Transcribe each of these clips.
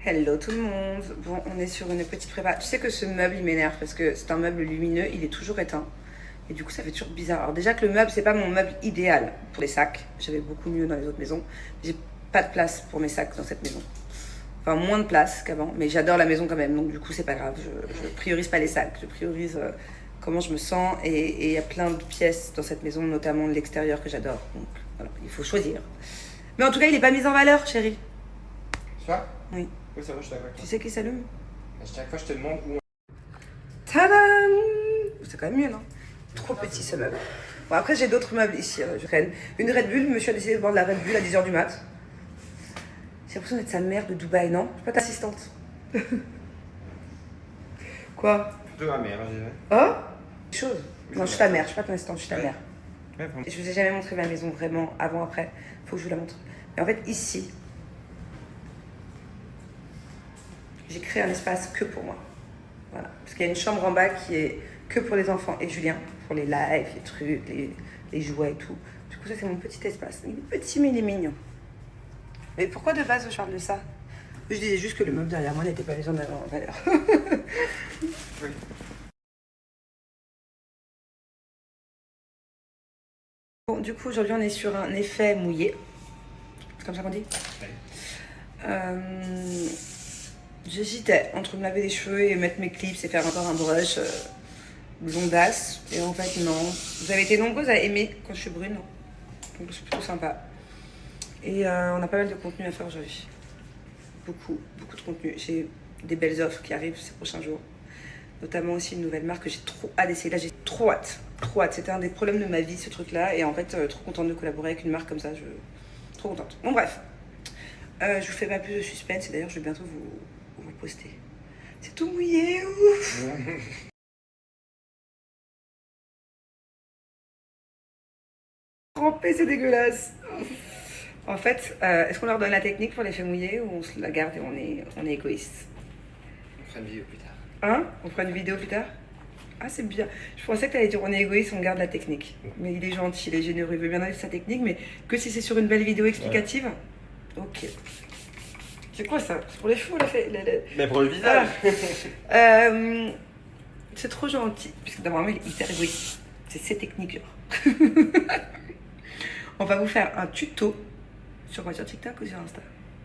Hello tout le monde. Bon, on est sur une petite prépa. Tu sais que ce meuble, il m'énerve parce que c'est un meuble lumineux, il est toujours éteint. Et du coup, ça fait toujours bizarre. Alors déjà que le meuble, c'est pas mon meuble idéal pour les sacs. J'avais beaucoup mieux dans les autres maisons. J'ai pas de place pour mes sacs dans cette maison. Enfin, moins de place qu'avant. Mais j'adore la maison quand même. Donc du coup, c'est pas grave. Je priorise pas les sacs. Je priorise comment je me sens. Et il y a plein de pièces dans cette maison, notamment l'extérieur que j'adore. Donc voilà, il faut choisir. Mais en tout cas, il est pas mis en valeur, chérie. Ça? Oui. Oui, ça va, je suis d'accord avec Tu toi. sais qu'il s'allume? À chaque fois, je te demande où. Tadam! C'est quand même mieux, non? Trop petit ce meuble. Bon, après, j'ai d'autres meubles ici. Je prenne une Red Bull. Monsieur a décidé de boire de la Red Bull à 10h du mat. J'ai l'impression d'être sa mère de Dubaï, non? Je suis pas ta assistante. Quoi? Plutôt ma mère, je dirais. Oh? Chose. Oui, Non, je c'est suis ta vrai. mère. Je suis pas ton assistante, je suis ta mère. Ouais, vraiment. Je vous ai jamais montré ma maison vraiment avant, après. Faut que je vous la montre. Mais en fait, ici, j'ai créé un espace que pour moi. Voilà. Parce qu'il y a une chambre en bas qui est que pour les enfants et Julien, pour les lives, les trucs, les jouets et tout. Du coup, ça, c'est mon petit espace. Il est petit, mais il est mignon. Mais pourquoi de base je parle de ça? Je disais juste que le meuble derrière moi n'était pas mis en valeur. Oui. Bon, du coup, aujourd'hui, on est sur un effet mouillé. C'est comme ça qu'on dit? Oui. J'hésitais entre me laver les cheveux et mettre mes clips et faire encore un brush blondasse. Et en fait, non. Vous avez été nombreuses à aimer quand je suis brune. Donc, c'est plutôt sympa. Et on a pas mal de contenu à faire aujourd'hui. Beaucoup de contenu. J'ai des belles offres qui arrivent ces prochains jours. Notamment aussi une nouvelle marque que j'ai trop hâte d'essayer. Là, j'ai trop hâte. Trop hâte. C'était un des problèmes de ma vie, ce truc-là. Et en fait, trop contente de collaborer avec une marque comme ça. Trop contente. Bon, bref. Je vous fais pas plus de suspense. Et d'ailleurs, je vais bientôt vous poster. C'est tout mouillé. Ouf. Trempé, c'est dégueulasse. En fait, est-ce qu'on leur donne la technique pour l'effet mouillé ou on se la garde et on est égoïste? On fera une vidéo plus tard. Hein? On fera une vidéo plus tard? Ah, c'est bien. Je pensais que tu allais dire on est égoïste, on garde la technique. Mais il est gentil, il est généreux, il veut bien donner sa technique, mais que si c'est sur une belle vidéo explicative? Ouais. Ok. C'est quoi ça? C'est pour les cheveux, Mais pour le visage. C'est trop gentil. Parce que d'abord, il est hyper égoïste. C'est ses techniques, genre. On va vous faire un tuto sur quoi? Sur TikTok ou sur Insta?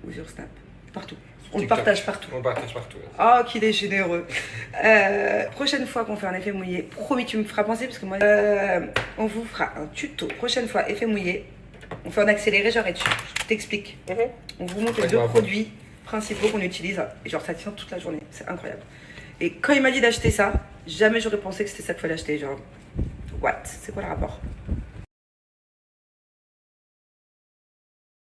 Ou sur Snap? Partout. On le partage partout. On le partage partout. Oh, qu'il est généreux. Prochaine fois qu'on fait un effet mouillé, promis, tu me feras penser parce que moi, on vous fera un tuto. Prochaine fois, effet mouillé. On fait en accéléré, genre, et je t'explique. On vous montre les deux produits principaux qu'on utilise. Et genre, ça tient toute la journée. C'est incroyable. Et quand il m'a dit d'acheter ça, jamais j'aurais pensé que c'était ça qu'il fallait acheter. Genre, what? C'est quoi le rapport?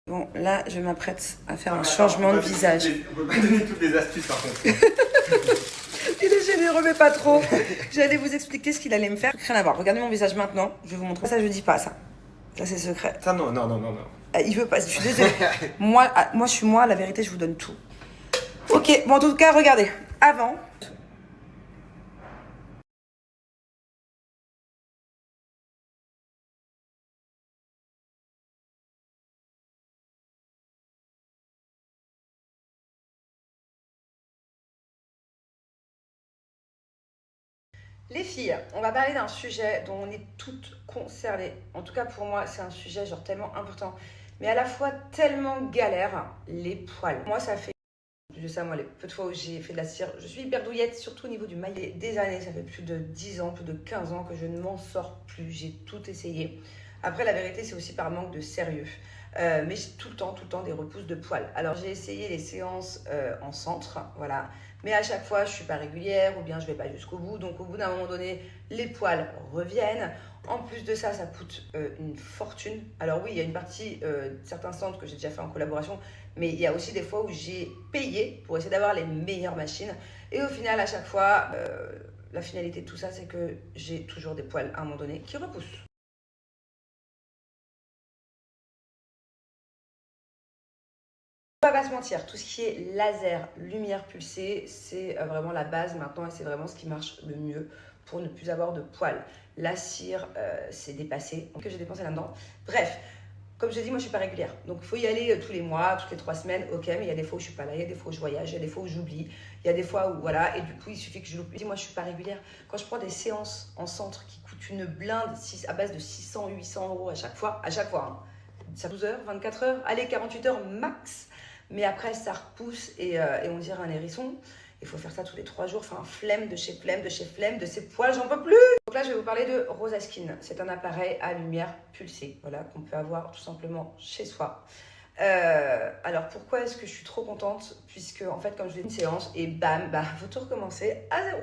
Bon, là, je m'apprête à faire un changement de visage. On peut pas donner toutes les astuces par contre. Il est généreux, mais pas trop. J'allais vous expliquer ce qu'il allait me faire. Rien à voir. Regardez mon visage maintenant. Je vais vous montrer. Ça, je dis pas ça. Ça, c'est secret. Ça, non. Il veut pas. Je suis désolée. moi, je suis moi. La vérité, je vous donne tout. Ok. Bon, en tout cas, regardez. Avant. Les filles, on va parler d'un sujet dont on est toutes concernées. En tout cas, pour moi, c'est un sujet genre tellement important, mais à la fois tellement galère, les poils. Moi, ça fait de ça, moi, les peu de fois où j'ai fait de la cire, je suis hyper douillette, surtout au niveau du maillet. Des années, ça fait plus de 10 ans, plus de 15 ans que je ne m'en sors plus. J'ai tout essayé. Après, la vérité, c'est aussi par manque de sérieux. Mais j'ai tout le temps des repousses de poils. Alors, j'ai essayé les séances en centre, voilà. Mais à chaque fois, je suis pas régulière ou bien je vais pas jusqu'au bout. Donc, au bout d'un moment donné, les poils reviennent. En plus de ça, ça coûte une fortune. Alors oui, il y a une partie, certains centres que j'ai déjà fait en collaboration, mais il y a aussi des fois où j'ai payé pour essayer d'avoir les meilleures machines. Et au final, à chaque fois, la finalité de tout ça, c'est que j'ai toujours des poils à un moment donné qui repoussent. On va pas se mentir, tout ce qui est laser, lumière pulsée, c'est vraiment la base maintenant et c'est vraiment ce qui marche le mieux pour ne plus avoir de poils. La cire, c'est dépassé, que j'ai dépensé là-dedans. Bref, comme je l'ai dit, moi je suis pas régulière. Donc il faut y aller tous les mois, toutes les 3 semaines, ok, mais il y a des fois où je suis pas là, il y a des fois où je voyage, il y a des fois où j'oublie, il y a des fois où voilà, et du coup il suffit que je l'oublie. Moi je suis pas régulière. Quand je prends des séances en centre qui coûtent une blinde à base de 600, 800 euros à chaque fois, hein. Ça 12 heures, 24 heures, allez 48 heures max. Mais après ça repousse et on dirait un hérisson. Il faut faire ça tous les 3 jours, enfin flemme de chez flemme, de ces poils, j'en peux plus. Donc là, je vais vous parler de Rosa Skin. C'est un appareil à lumière pulsée, voilà, qu'on peut avoir tout simplement chez soi. Alors pourquoi est-ce que je suis trop contente? Puisque en fait, comme je l'ai dit, une séance et bam, bah, faut tout recommencer à zéro.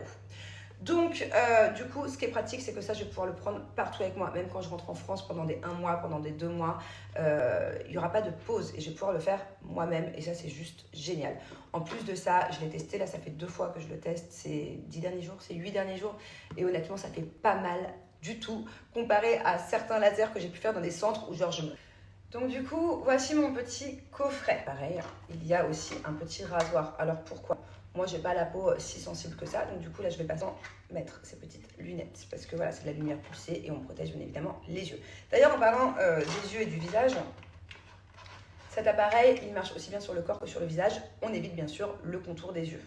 Donc, du coup, ce qui est pratique, c'est que ça, je vais pouvoir le prendre partout avec moi. Même quand je rentre en France pendant des 1 mois, pendant des 2 mois, il n'y aura pas de pause et je vais pouvoir le faire moi-même. Et ça, c'est juste génial. En plus de ça, je l'ai testé. Là, ça fait 2 fois que je le teste. C'est 10 derniers jours, c'est 8 derniers jours. Et honnêtement, ça fait pas mal du tout comparé à certains lasers que j'ai pu faire dans des centres où genre je me... Donc du coup, voici mon petit coffret. Pareil, il y a aussi un petit rasoir. Alors pourquoi? Moi, j'ai pas la peau si sensible que ça, donc du coup, là, je vais pas sans mettre ces petites lunettes, parce que voilà, c'est de la lumière pulsée et on protège bien évidemment les yeux. D'ailleurs, en parlant des yeux et du visage, cet appareil, il marche aussi bien sur le corps que sur le visage. On évite bien sûr le contour des yeux.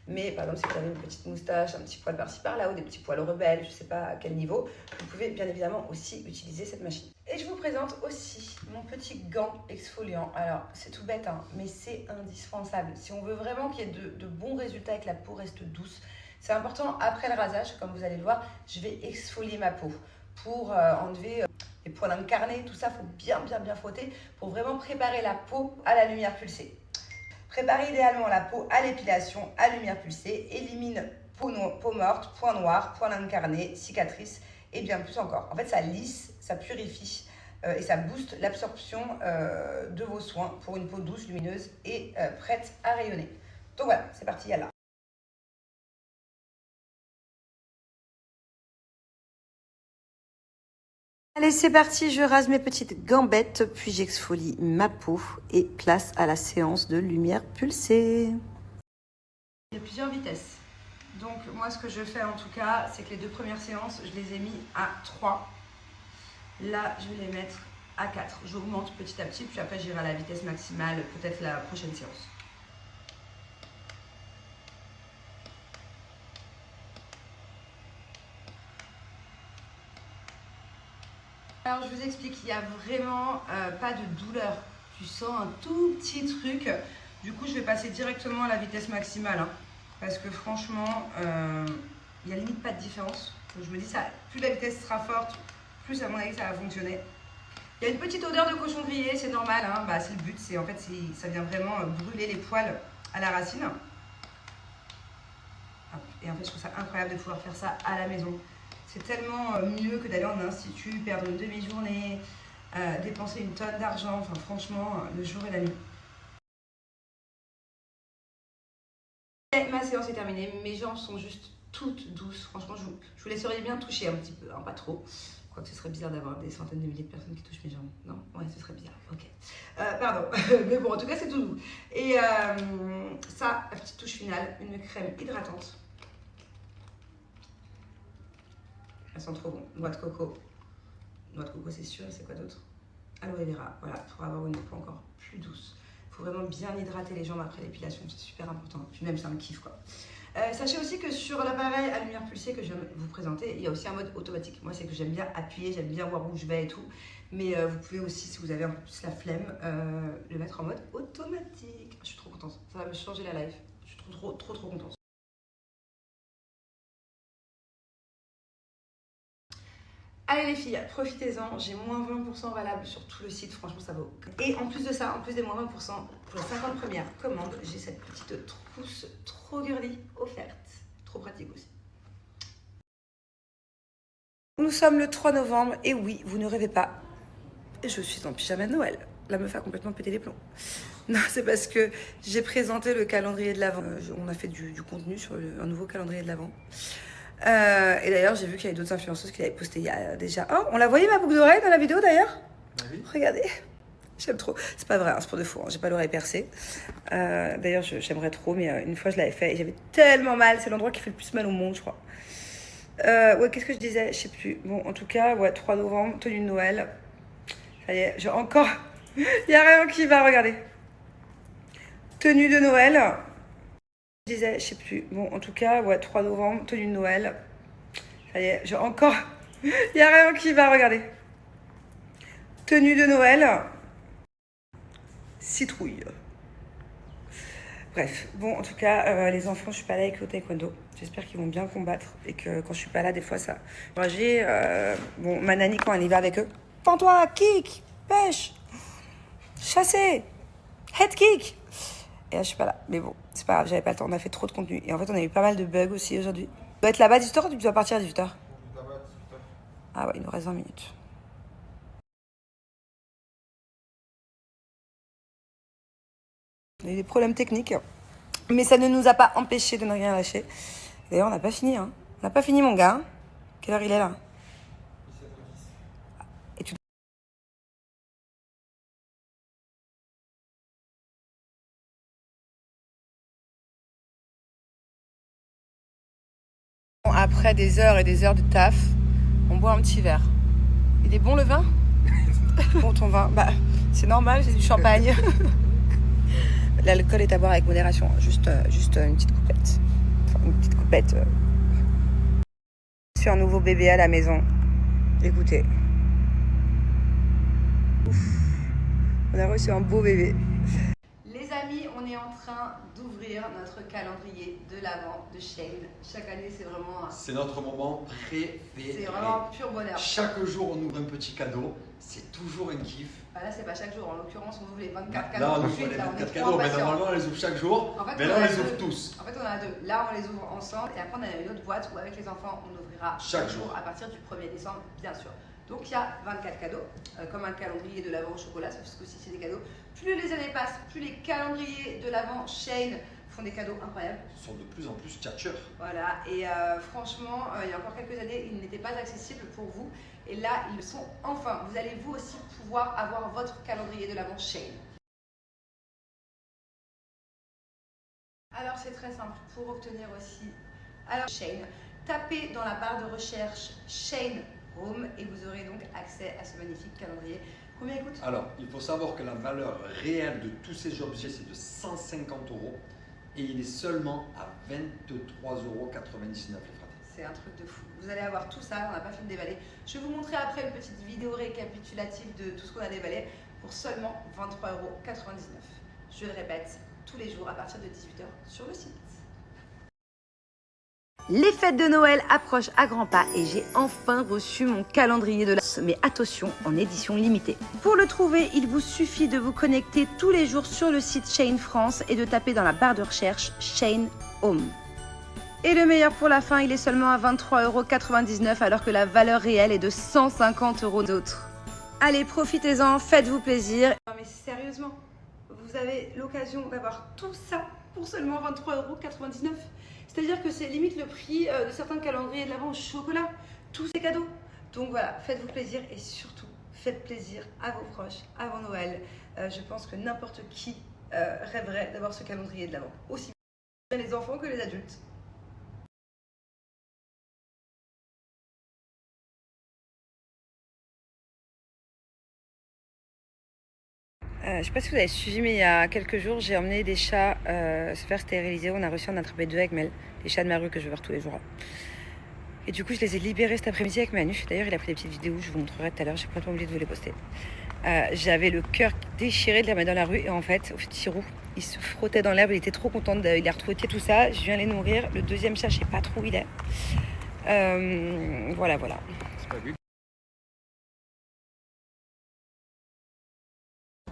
Mais par exemple, si vous avez une petite moustache, un petit poil par-ci par-là, ou des petits poils rebelles, je ne sais pas à quel niveau, vous pouvez bien évidemment aussi utiliser cette machine. Et je vous présente aussi mon petit gant exfoliant. Alors, c'est tout bête, hein, mais c'est indispensable. Si on veut vraiment qu'il y ait de bons résultats et que la peau reste douce, c'est important, après le rasage, comme vous allez le voir, je vais exfolier ma peau pour enlever les poils incarnés, tout ça, il faut bien frotter pour vraiment préparer la peau à la lumière pulsée. Préparez idéalement la peau à l'épilation à lumière pulsée, élimine peau morte, points noirs, poils incarnés, cicatrices et bien plus encore. En fait, ça lisse, ça purifie et ça booste l'absorption de vos soins pour une peau douce, lumineuse et prête à rayonner. Donc voilà, c'est parti, yalla. Allez, c'est parti, je rase mes petites gambettes, puis j'exfolie ma peau et place à la séance de lumière pulsée. Il y a plusieurs vitesses. Donc moi, ce que je fais en tout cas, c'est que les 2 premières séances, je les ai mis à 3. Là, je vais les mettre à 4. J'augmente petit à petit, puis après j'irai à la vitesse maximale, peut-être la prochaine séance. Alors je vous explique, il n'y a vraiment pas de douleur. Tu sens un tout petit truc. Du coup, je vais passer directement à la vitesse maximale. Hein, parce que franchement, il n'y a limite pas de différence. Donc je me dis, ça, plus la vitesse sera forte, plus à mon avis ça va fonctionner. Il y a une petite odeur de cochon grillé, c'est normal. Hein, bah, c'est le but, en fait, ça vient vraiment brûler les poils à la racine. Et en fait, je trouve ça incroyable de pouvoir faire ça à la maison. C'est tellement mieux que d'aller en institut, perdre une demi-journée, dépenser une tonne d'argent. Enfin, franchement, le jour et la nuit. Et ma séance est terminée. Mes jambes sont juste toutes douces. Franchement, je vous laisserai bien toucher un petit peu, hein, pas trop. Quoique ce serait bizarre d'avoir des centaines de milliers de personnes qui touchent mes jambes. Non? Ouais, ce serait bizarre. Ok. Pardon. Mais bon, en tout cas, c'est tout doux. Et ça, la petite touche finale, une crème hydratante. Elles sont trop bonnes. Noix de coco. Noix de coco, c'est sûr. Et c'est quoi d'autre? Aloe vera. Voilà, pour avoir une peau encore plus douce. Il faut vraiment bien hydrater les jambes après l'épilation. C'est super important. Puis même, c'est un kiff, quoi. Sachez aussi que sur l'appareil à lumière pulsée que je viens de vous présenter, il y a aussi un mode automatique. Moi, c'est que j'aime bien appuyer, j'aime bien voir où je vais et tout. Mais vous pouvez aussi, si vous avez un peu plus la flemme, le mettre en mode automatique. Je suis trop contente. Ça va me changer la life. Je suis trop contente. Allez les filles, profitez-en, j'ai moins 20% valable sur tout le site, franchement ça vaut. Et en plus de ça, en plus des moins 20%, pour les 50 premières commandes, j'ai cette petite trousse trop girly offerte. Trop pratique aussi. Nous sommes le 3 novembre et oui, vous ne rêvez pas, je suis en pyjama de Noël. La meuf a complètement pété les plombs. Non, c'est parce que j'ai présenté le calendrier de l'Avent. On a fait du contenu sur un nouveau calendrier de l'Avent. Et d'ailleurs, j'ai vu qu'il y avait d'autres influenceuses qui l'avaient posté il y a déjà... Oh, on l'a voyé ma boucle d'oreille dans la vidéo d'ailleurs? Oui. Regardez, j'aime trop. C'est pas vrai, hein, c'est pour de faux, hein. J'ai pas l'oreille percée. D'ailleurs, j'aimerais trop, mais une fois je l'avais fait et j'avais tellement mal. C'est l'endroit qui fait le plus mal au monde, je crois. Ouais, qu'est-ce que je disais? Je sais plus. Bon, en tout cas, ouais, 3 novembre, tenue de Noël. Ça y est, j'ai encore... Il n'y a rien qui va, regardez. Tenue de Noël. Je disais, je sais plus. Bon, en tout cas, ouais, 3 novembre, tenue de Noël. Ça y est, j'ai encore... Il n'y a rien qui va, regardez. Tenue de Noël. Citrouille. Bref, bon, en tout cas, les enfants, je suis pas là avec le taekwondo. J'espère qu'ils vont bien combattre et que quand je suis pas là, des fois, ça... J'ai, bon, ma nanny, quand elle y va avec eux, pends-toi, kick, pêche, chasser, head kick. Et là, je suis pas là. Mais bon, c'est pas grave, j'avais pas le temps. On a fait trop de contenu. Et en fait, on a eu pas mal de bugs aussi aujourd'hui. Tu dois être là-bas à 18h ou tu dois partir à 18h? Ah ouais, il nous reste 20 minutes. On a eu des problèmes techniques. Mais ça ne nous a pas empêché de ne rien lâcher. D'ailleurs, on n'a pas fini. Hein. On n'a pas fini, mon gars. Quelle heure il est là? Et tu... Après des heures et des heures de taf, on boit un petit verre. Il est bon le vin? Bon ton vin? Bah, c'est normal, c'est du champagne. L'alcool est à boire avec modération. Juste une petite coupette. Enfin, une petite coupette. Je suis un nouveau bébé à la maison. Écoutez. Ouf. On a reçu un beau bébé. Les amis, on est en train d'ouvrir notre calendrier de l'Avent de Shein. Chaque année, c'est vraiment... C'est notre moment préféré. C'est vraiment pur bonheur. Chaque jour, on ouvre un petit cadeau. C'est toujours un kiff. Bah là, c'est pas chaque jour. En l'occurrence, on ouvre les 24 cadeaux. Là, on tout de ouvre suite. les Là, on 24 est cadeaux, trop mais impatients. normalement, on les ouvre chaque jour. En fait, mais là, on les ouvre tous. En fait, on en a deux. Là, on les ouvre ensemble. Et après, on a une autre boîte où, avec les enfants, on ouvrira Chaque jour. à partir du 1er décembre, bien sûr. Donc, il y a 24 cadeaux, comme un calendrier de l'Avent au chocolat, sauf que si c'est des cadeaux. Plus les années passent, plus les calendriers de l'Avent Shein font des cadeaux incroyables. Ils sont de plus en plus tchatcheurs. Voilà, et franchement, il y a encore quelques années, ils n'étaient pas accessibles pour vous. Et là, ils le sont enfin. Vous allez vous aussi pouvoir avoir votre calendrier de l'Avent Shein. Alors, c'est très simple pour obtenir aussi alors Shein. Tapez dans la barre de recherche Shein Home et vous aurez donc accès à ce magnifique calendrier. Combien il coûte? Alors, il faut savoir que la valeur réelle de tous ces objets, c'est de 150 € et il est seulement à 23,99 € les fratés. C'est un truc de fou. Vous allez avoir tout ça, on n'a pas fini de déballer. Je vais vous montrer après une petite vidéo récapitulative de tout ce qu'on a déballé pour seulement 23,99 €. Je le répète, tous les jours à partir de 18h sur le site. Les fêtes de Noël approchent à grands pas et j'ai enfin reçu mon calendrier de l'Avent. Mais attention, en édition limitée. Pour le trouver, il vous suffit de vous connecter tous les jours sur le site Shein France et de taper dans la barre de recherche Shein Home. Et le meilleur pour la fin, il est seulement à 23,99 € alors que la valeur réelle est de 150 € d'autres. Allez, profitez-en, faites-vous plaisir. Non mais sérieusement, vous avez l'occasion d'avoir tout ça pour seulement 23,99 €. C'est-à-dire que c'est limite le prix de certains calendriers de l'Avent au chocolat. Tous ces cadeaux. Donc voilà, faites-vous plaisir et surtout, faites plaisir à vos proches avant Noël. Je pense que n'importe qui rêverait d'avoir ce calendrier de l'Avent. Aussi bien les enfants que les adultes. Je ne sais pas si vous avez suivi, mais il y a quelques jours, j'ai emmené des chats se faire stériliser. On a réussi à en attraper 2 avec Mel, les chats de ma rue que je vais voir tous les jours. Et du coup, je les ai libérés cet après-midi avec Manu. D'ailleurs, il a pris des petites vidéos, je vous montrerai tout à l'heure. J'ai complètement oublié de vous les poster. J'avais le cœur déchiré de les remettre dans la rue. Et en fait, Tirou, il se frottait dans l'herbe. Il était trop content. Il a retrouvé tout ça. Je viens les nourrir. Le deuxième chat, je ne sais pas trop où il est. Voilà. C'est pas vu.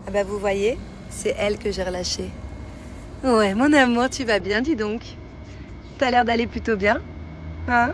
Ah bah vous voyez, c'est elle que j'ai relâchée. Ouais, mon amour, tu vas bien, dis donc. T'as l'air d'aller plutôt bien, hein?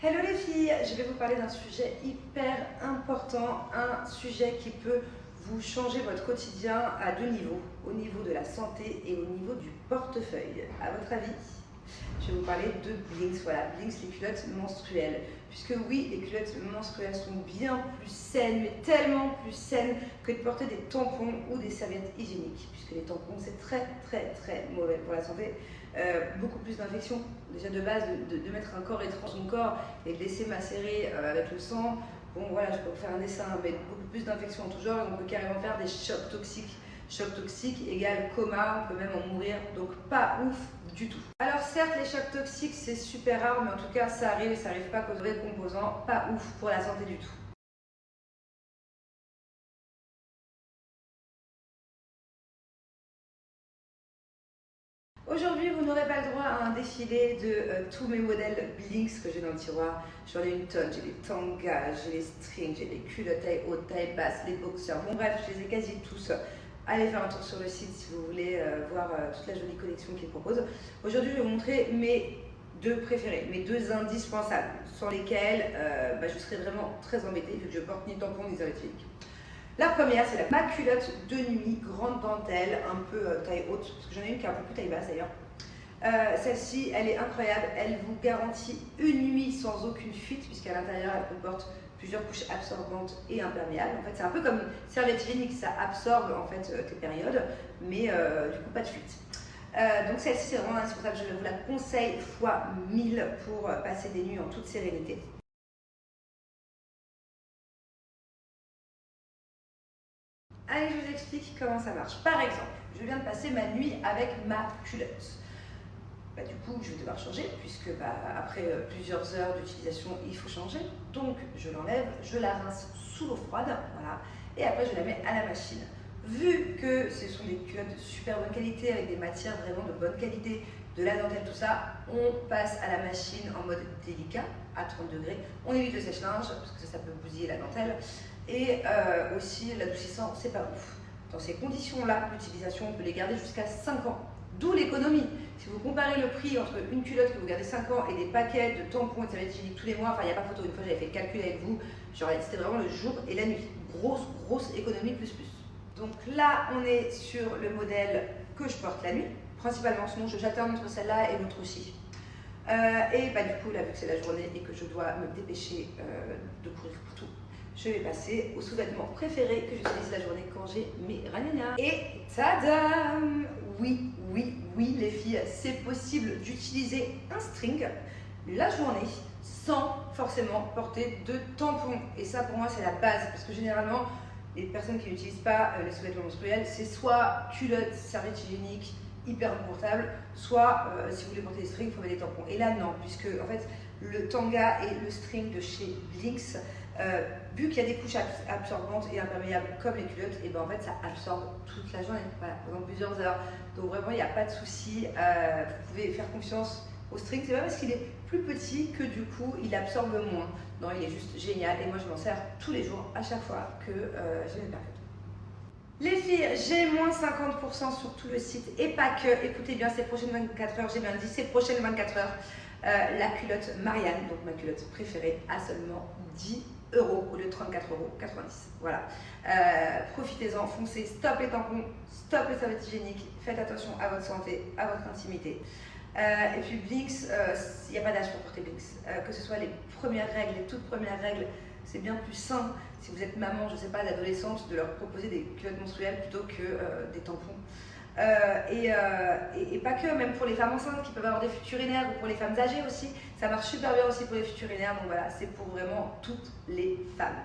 Hello les filles, je vais vous parler d'un sujet hyper important, un sujet qui peut vous changer votre quotidien à deux niveaux, au niveau de la santé et au niveau du portefeuille. À votre avis? Je vais vous parler de Blinks, voilà, Blinks les culottes menstruelles. Puisque oui, les culottes menstruelles sont bien plus saines, mais tellement plus saines que de porter des tampons ou des serviettes hygiéniques. Puisque les tampons, c'est très mauvais pour la santé. Beaucoup plus d'infections, déjà de base, de mettre un corps étrange dans son corps et de laisser macérer avec le sang. Bon voilà, je peux vous faire un dessin, mais beaucoup plus d'infections en tout genre, on peut carrément faire des chocs toxiques. Choc toxique égale coma, on peut même en mourir, donc pas ouf du tout. Alors certes, les chocs toxiques c'est super rare, mais en tout cas ça arrive et ça arrive pas qu'aux vrais composants, pas ouf pour la santé du tout. Aujourd'hui, vous n'aurez pas le droit à un défilé de tous mes modèles Blinks que j'ai dans le tiroir. J'en ai une tonne, j'ai les tangas, j'ai les strings, j'ai les culottes taille haute, taille basse, les boxers. Bon bref, je les ai quasi tous. Allez faire un tour sur le site si vous voulez voir toute la jolie collection qu'ils proposent. Aujourd'hui, je vais vous montrer mes deux préférés, mes deux indispensables, sans lesquels je serais vraiment très embêtée vu que je porte ni tampon ni serviette hygiénique. La première, c'est ma culotte de nuit, grande dentelle, un peu taille haute, parce que j'en ai une qui est un peu plus taille basse d'ailleurs. Celle-ci, elle est incroyable, elle vous garantit une nuit sans aucune fuite, puisqu'à l'intérieur, elle comporte plusieurs couches absorbantes et imperméables. En fait, c'est un peu comme une serviette hygiénique, ça absorbe en fait tes périodes, mais du coup, pas de fuite. Donc celle-ci, c'est vraiment indispensable, je vous la conseille fois 1000 pour passer des nuits en toute sérénité. Allez, je vous explique comment ça marche. Par exemple, je viens de passer ma nuit avec ma culotte. Du coup, je vais devoir changer puisque après plusieurs heures d'utilisation, il faut changer. Donc, je l'enlève, je la rince sous l'eau froide, voilà, et après je la mets à la machine. Vu que ce sont des culottes de super bonne qualité avec des matières vraiment de bonne qualité, de la dentelle, tout ça, on passe à la machine en mode délicat à 30 degrés. On évite le sèche-linge parce que ça peut bousiller la dentelle. Et aussi l'adoucissant, c'est pas ouf. Dans ces conditions-là, l'utilisation, on peut les garder jusqu'à 5 ans. D'où l'économie. Si vous comparez le prix entre une culotte que vous gardez 5 ans et des paquets de tampons et de serviettes hygiéniques tous les mois, enfin il n'y a pas photo, une fois j'avais fait le calcul avec vous, genre c'était vraiment le jour et la nuit. Grosse économie plus. Donc là, on est sur le modèle que je porte la nuit, principalement, sinon j'alterne entre celle-là et l'autre aussi. Et du coup, là, vu que c'est la journée et que je dois me dépêcher de courir partout, je vais passer au sous-vêtement préféré que j'utilise la journée quand j'ai mes ragnagnas. Et tadam! Oui, les filles, c'est possible d'utiliser un string la journée sans forcément porter de tampon. Et ça, pour moi, c'est la base parce que généralement, les personnes qui n'utilisent pas les sous-vêtements menstruels, c'est soit culotte, serviette hygiénique, hyper confortable, soit si vous voulez porter des strings, il faut mettre des tampons. Et là, non, puisque en fait, le tanga et le string de chez Blinks, vu qu'il y a des couches absorbantes et imperméables comme les culottes, et en fait ça absorbe toute la journée, voilà, pendant plusieurs heures. Donc vraiment il n'y a pas de souci, vous pouvez faire confiance au string. C'est pas parce qu'il est plus petit que du coup il absorbe moins. Non, il est juste génial et moi je m'en sers tous les jours à chaque fois que j'ai mes périodes. Les filles, j'ai moins 50% sur tout le site et pas que. Écoutez bien, ces prochaines 24 heures, j'ai bien dit ces prochaines 24 heures, la culotte Marianne, donc ma culotte préférée, à seulement 10 € au lieu de 34,90 €. Voilà. Profitez-en, foncez, stop les tampons, stop les serviettes hygiéniques, faites attention à votre santé, à votre intimité. Et puis Blinks, il n'y a pas d'âge pour porter Blinks. Que ce soit les premières règles, les toutes premières règles, c'est bien plus sain si vous êtes maman, je ne sais pas, d'adolescente, de leur proposer des culottes menstruelles plutôt que des tampons. Et pas que, même pour les femmes enceintes qui peuvent avoir des fuites urinaires ou pour les femmes âgées aussi, ça marche super bien aussi pour les fuites urinaires. Donc voilà, c'est pour vraiment toutes les femmes.